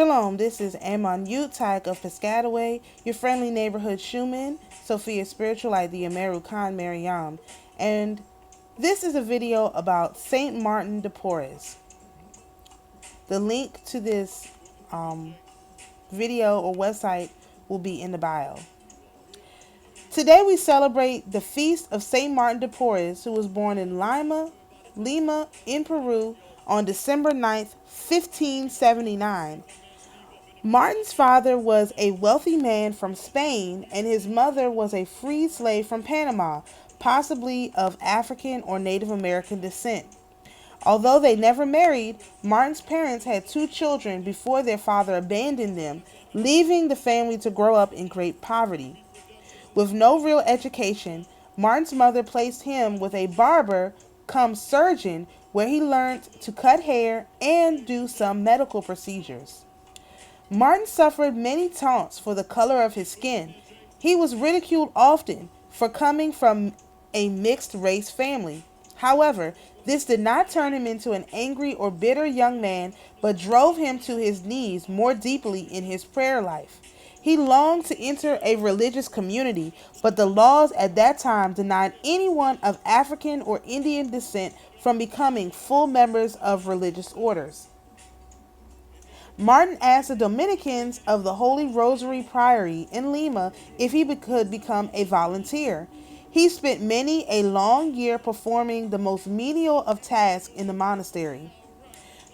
Shalom, this is Amonute Tayac of Piscataway, your friendly neighborhood shoeman, Sophia Spiritualite, the AmaruKhan Miriyam, and this is a video about Saint Martin de Porres. The link to this video or website will be in the bio. Today we celebrate the feast of Saint Martin de Porres, who was born in Lima, in Peru on December 9th, 1579. Martin's father was a wealthy man from Spain, and his mother was a freed slave from Panama, possibly of African or Native American descent. Although they never married, Martin's parents had 2 children before their father abandoned them, leaving the family to grow up in great poverty. With no real education, Martin's mother placed him with a barber cum surgeon, where he learned to cut hair and do some medical procedures. Martin suffered many taunts for the color of his skin. He was ridiculed often for coming from a mixed-race family. However, this did not turn him into an angry or bitter young man, but drove him to his knees more deeply in his prayer life. He longed to enter a religious community, but the laws at that time denied anyone of African or Indian descent from becoming full members of religious orders. Martin asked the Dominicans of the Holy Rosary Priory in Lima if he could become a volunteer. He spent many a long year performing the most menial of tasks in the monastery.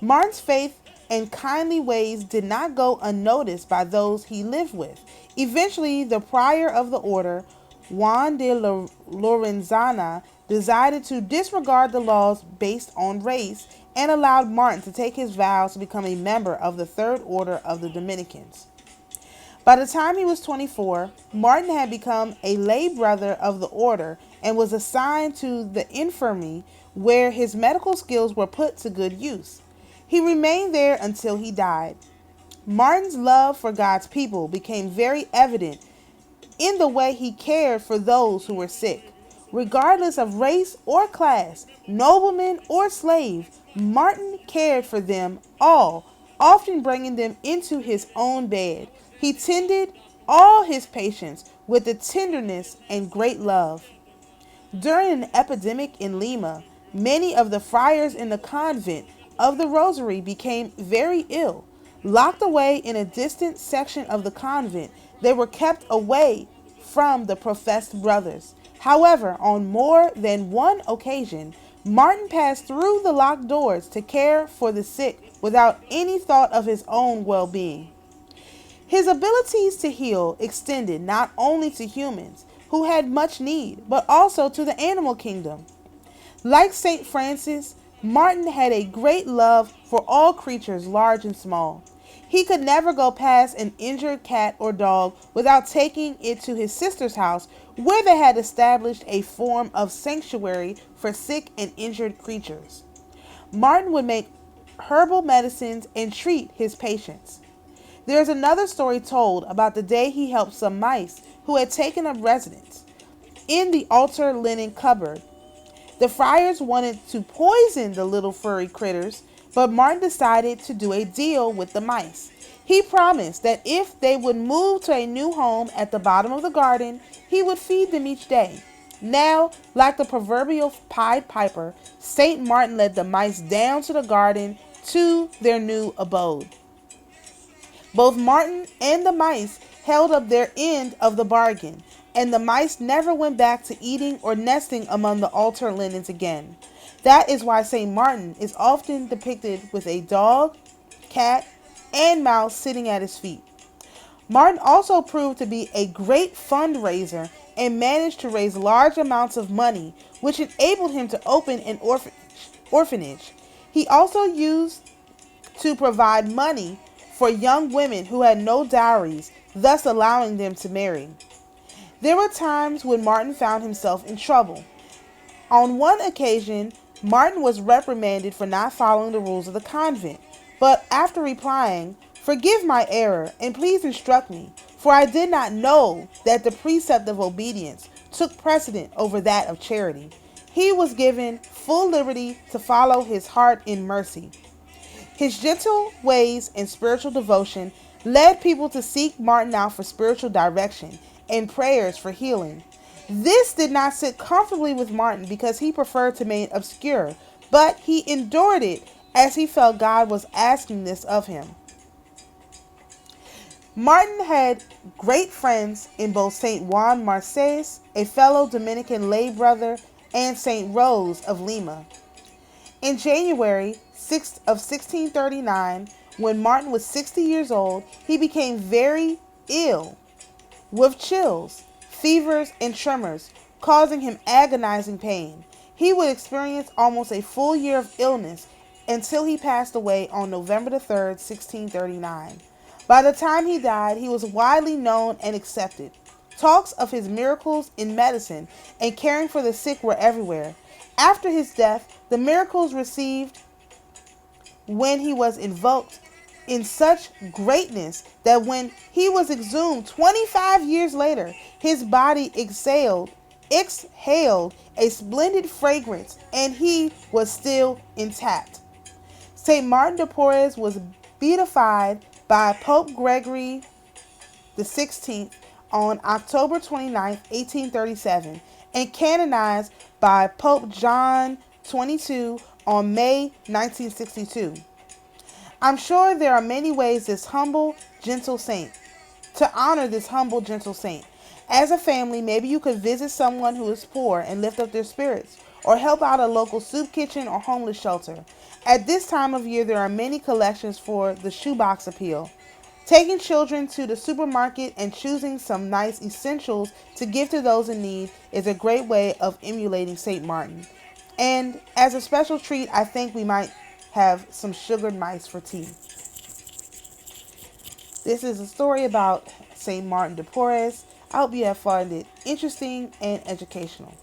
Martin's faith and kindly ways did not go unnoticed by those he lived with. Eventually, the prior of the order, Juan de Lorenzana, decided to disregard the laws based on race and allowed Martin to take his vows to become a member of the Third Order of the Dominicans. By the time he was 24, Martin had become a lay brother of the order and was assigned to the infirmary, where his medical skills were put to good use. He remained there until he died. Martin's love for God's people became very evident in the way he cared for those who were sick. Regardless of race or class, nobleman or slave, Martin cared for them all, often bringing them into his own bed. He tended all his patients with a tenderness and great love. During an epidemic in Lima, many of the friars in the convent of the Rosary became very ill. Locked away in a distant section of the convent, they were kept away from the professed brothers. However, on more than one occasion, Martin passed through the locked doors to care for the sick without any thought of his own well-being. His abilities to heal extended not only to humans who had much need, but also to the animal kingdom. Like St. Francis, Martin had a great love for all creatures, large and small. He could never go past an injured cat or dog without taking it to his sister's house, where they had established a form of sanctuary for sick and injured creatures. Martin would make herbal medicines and treat his patients. There is another story told about the day he helped some mice who had taken up residence in the altar linen cupboard. The friars wanted to poison the little furry critters, but Martin decided to do a deal with the mice. He promised that if they would move to a new home at the bottom of the garden, he would feed them each day. Now, like the proverbial Pied Piper, Saint Martin led the mice down to the garden to their new abode. Both Martin and the mice held up their end of the bargain, and the mice never went back to eating or nesting among the altar linens again. That is why St. Martin is often depicted with a dog, cat, and mouse sitting at his feet. Martin also proved to be a great fundraiser and managed to raise large amounts of money, which enabled him to open an orphanage. He also used to provide money for young women who had no dowries, thus allowing them to marry. There were times when Martin found himself in trouble. On one occasion, Martin was reprimanded for not following the rules of the convent, but after replying, "Forgive my error, and please instruct me, for I did not know that the precept of obedience took precedent over that of charity," he was given full liberty to follow his heart in mercy. His gentle ways and spiritual devotion led people to seek Martin out for spiritual direction and prayers for healing. This did not sit comfortably with Martin because he preferred to remain obscure, but he endured it as he felt God was asking this of him. Martin had great friends in both St. Juan Marces, a fellow Dominican lay brother, and St. Rose of Lima. In January of 1639, when Martin was 60 years old, he became very ill with chills, fevers, and tremors, causing him agonizing pain. He would experience almost a full year of illness until he passed away on November the 3rd, 1639. By the time he died, he was widely known and accepted. Talks of his miracles in medicine and caring for the sick were everywhere. After his death, the miracles received when he was invoked in such greatness that when he was exhumed 25 years later, his body exhaled a splendid fragrance and he was still intact. St. Martin de Porres was beatified by Pope Gregory XVI on October 29, 1837, and canonized by Pope John XXII on May 1962. I'm sure there are many ways to honor this humble, gentle saint. As a family, maybe you could visit someone who is poor and lift up their spirits, or help out a local soup kitchen or homeless shelter. At this time of year, there are many collections for the shoebox appeal. Taking children to the supermarket and choosing some nice essentials to give to those in need is a great way of emulating St. Martin. And as a special treat, I think we might have some sugared mice for tea. This is a story about St. Martin de Porres. I hope you have found it interesting and educational.